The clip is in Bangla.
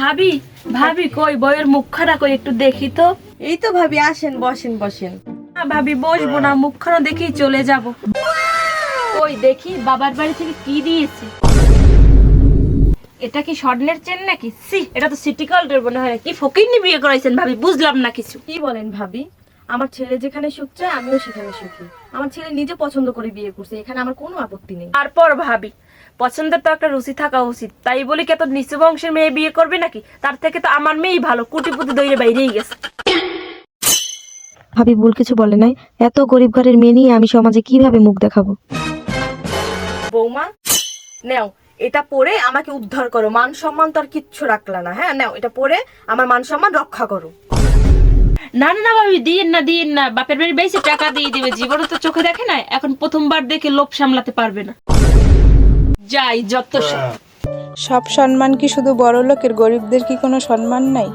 ভাবি ভাবি কই বইয়ের মুখখানা কই একটু দেখি তো। এই তো ভাবি, আসেন বসেন বসেন। না ভাবি বসবো না, মুখখানা দেখেই চলে যাব। কই দেখি বাবার বাড়ি থেকে কি দিয়েছে। এটা কি স্বর্ণের চেন নাকি? এটা তো সিটি গোল্ডের মনে হয়। কি ফকিন্নি বিয়ে করাইছেন ভাবি, বুঝলাম না কিছু। কি বলেন ভাবি? আমার ছেলে যেখানে সুখ চায় আমিও সেখানে সুখী। আমার ছেলে নিজে পছন্দ করে বিয়ে করছে, এখানে আমার কোনো আপত্তি নেই। তারপর ভাবি পছন্দের তো একটা রুচি থাকা উচিত, তাই বলি কি এত নিচু বংশের মেয়ে বিয়ে করবে নাকি? তার থেকে তো আমার মেয়েই ভালো, কুটিপুটি দইরে বাইরেই গেছে। ভাবি ভুল কিছু বলে নাই, এত গরিব ঘরের মেয়ে নিয়ে আমি সমাজে কিভাবে মুখ দেখাবো? বৌমা নেও, এটা পরে আমাকে উদ্ধার করো। মান সম্মান তো আর কিচ্ছু রাখলা না। হ্যাঁ নেও, এটা পরে আমার মান সম্মান রক্ষা করো। না না না ভাবি, দিন না, বাপের বাড়ি বেশি টাকা দিয়ে দিবে, জীবনে তো চোখে দেখে না, এখন প্রথমবার দেখে লোভ সামলাতে পারবে না। যাই যত সব। সব সম্মান কি শুধু বড় লোকের, গরিবদের কি কোনো সম্মান নাই?